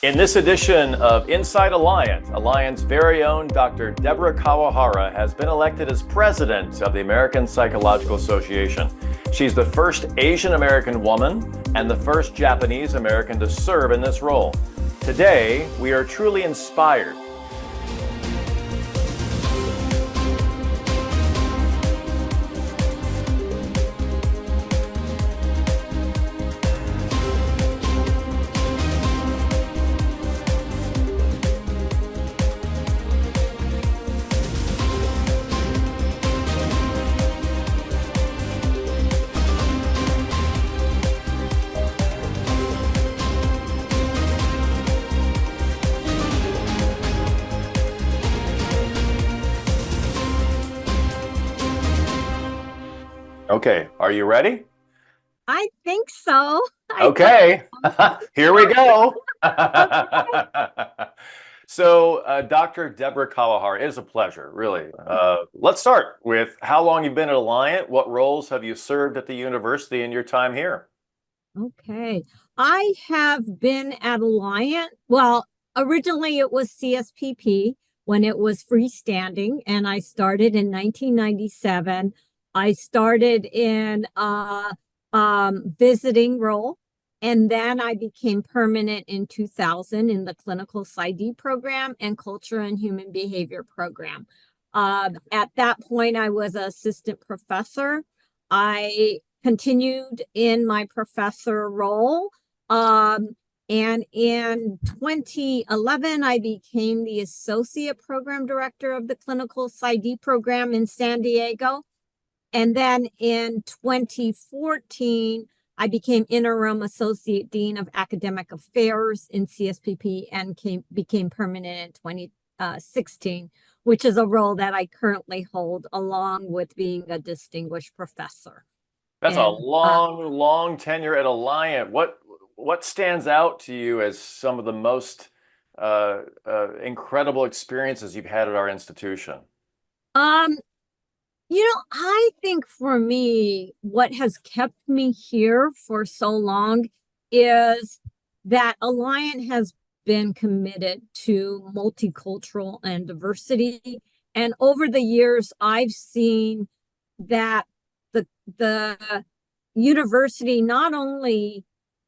In this edition of Inside Alliant, Alliant's very own Dr. Deborah Kawahara has been elected as president of the American Psychological Association. She's the first Asian American woman and the first Japanese American to serve in this role. Today, we are truly inspired. Okay, are you ready? I think so. Okay, here we go. So, Dr. Deborah Kawahara, it is a pleasure, really. Let's start with how long you've been at Alliant. What roles have you served at the university in your time here? Okay. I have been at Alliant. Well, originally it was CSPP when it was freestanding, and I started in 1997. I started in a visiting role, and then I became permanent in 2000 in the clinical PsyD program and culture and human behavior program. At that point, I was an assistant professor. I continued in my professor role. And in 2011, I became the associate program director of the clinical PsyD program in San Diego. And then in 2014, I became interim associate dean of academic affairs in CSPP and became permanent in 2016, which is a role that I currently hold along with being a distinguished professor. That's a long tenure at Alliant. What stands out to you as some of the most incredible experiences you've had at our institution? I think for me, what has kept me here for so long is that Alliant has been committed to multicultural and diversity. And over the years, I've seen that the university not only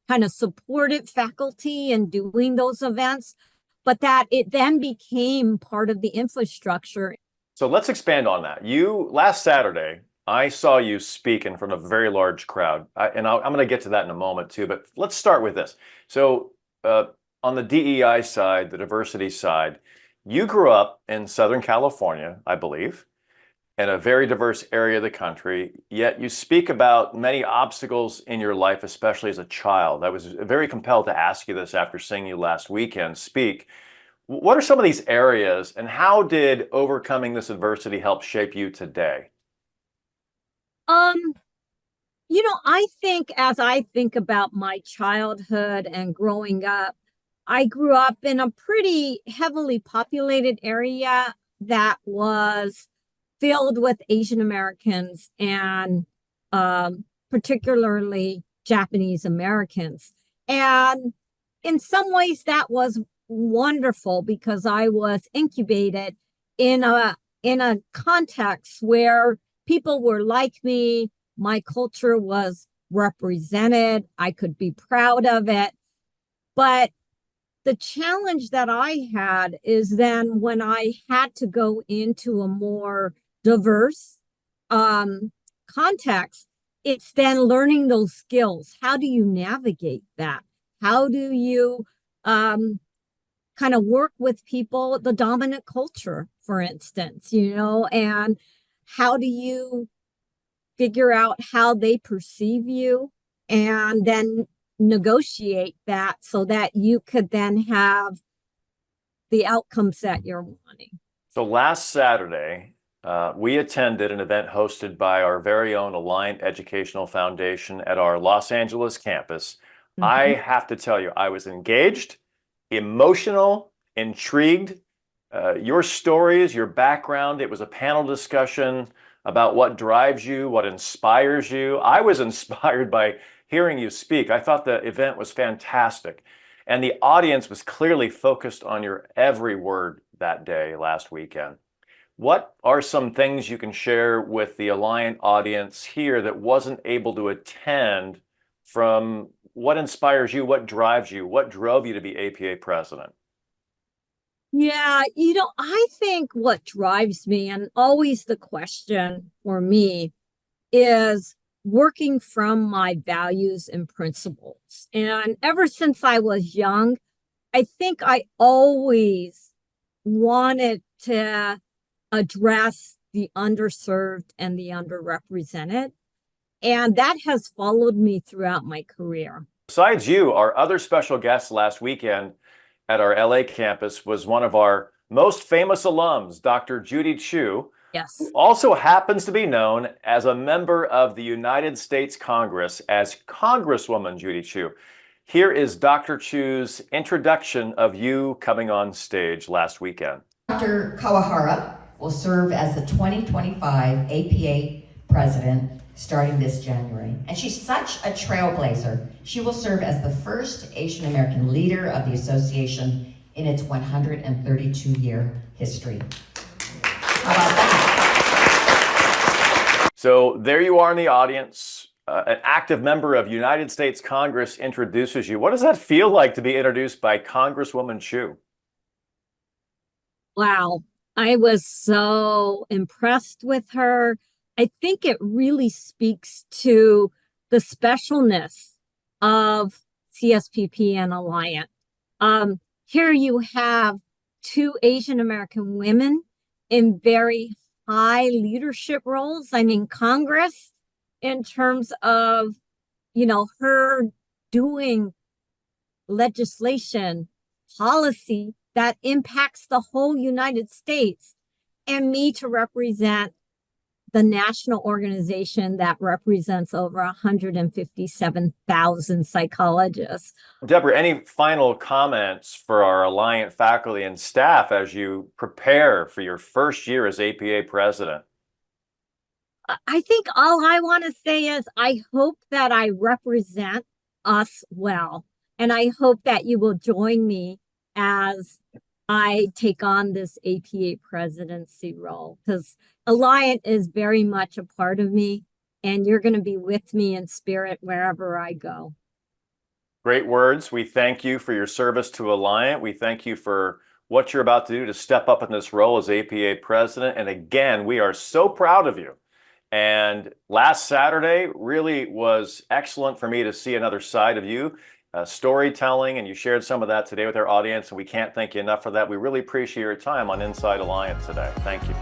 kind of supported faculty in doing those events, but that it then became part of the infrastructure. So let's expand on that. Last Saturday, I saw you speak in front of a very large crowd, and I'm going to get to that in a moment too, but let's start with this. So on the DEI side, the diversity side, you grew up in Southern California, I believe, in a very diverse area of the country, yet you speak about many obstacles in your life, especially as a child. I was very compelled to ask you this after seeing you last weekend speak. What are some of these areas, and how did overcoming this adversity help shape you today? I think as I think about my childhood and growing up, I grew up in a pretty heavily populated area that was filled with Asian Americans and particularly Japanese Americans. And in some ways that was wonderful because I was incubated in a context where people were like me. My culture was represented. I could be proud of it. But the challenge that I had is then when I had to go into a more diverse context, it's then learning those skills. How do you navigate that? How do you kind of work with people, the dominant culture, for instance, and how do you figure out how they perceive you and then negotiate that so that you could then have the outcomes that you're wanting. So last Saturday, we attended an event hosted by our very own Alliant Educational Foundation at our Los Angeles campus. Mm-hmm. I have to tell you, I was engaged, emotional, intrigued. Your stories, your background, it was a panel discussion about what drives you, what inspires you. I was inspired by hearing you speak. I thought the event was fantastic. and the audience was clearly focused on your every word that day last weekend. What are some things you can share with the Alliant audience here that wasn't able to attend, from what inspires you, what drives you, what drove you to be APA president? Yeah, I think what drives me, and always the question for me, is working from my values and principles. And ever since I was young, I think I always wanted to address the underserved and the underrepresented. And that has followed me throughout my career. Besides you, our other special guest last weekend at our LA campus was one of our most famous alums, Dr. Judy Chu, who Yes. also happens to be known as a member of the United States Congress as Congresswoman Judy Chu. Here is Dr. Chu's introduction of you coming on stage last weekend. Dr. Kawahara will serve as the 2025 APA president starting this January. And she's such a trailblazer. She will serve as the first Asian American leader of the association in its 132-year history. How about that? So there you are in the audience. An active member of United States Congress introduces you. What does that feel like to be introduced by Congresswoman Chu? Wow. I was so impressed with her. I think it really speaks to the specialness of CSPP and Alliant. Here you have two Asian American women in very high leadership roles. I mean, Congress, in terms of, her doing legislation, policy that impacts the whole United States, and me to represent the national organization that represents over 157,000 psychologists. Deborah, any final comments for our Alliant faculty and staff as you prepare for your first year as APA president? I think all I want to say is I hope that I represent us well, and I hope that you will join me as I take on this APA presidency role, because Alliant is very much a part of me, and you're going to be with me in spirit wherever I go. Great words. We thank you for your service to Alliant. We thank you for what you're about to do to step up in this role as APA president. And again, we are so proud of you. And last Saturday really was excellent for me to see another side of you, storytelling, and you shared some of that today with our audience, and we can't thank you enough for that. We really appreciate your time on Inside Alliant today. Thank you.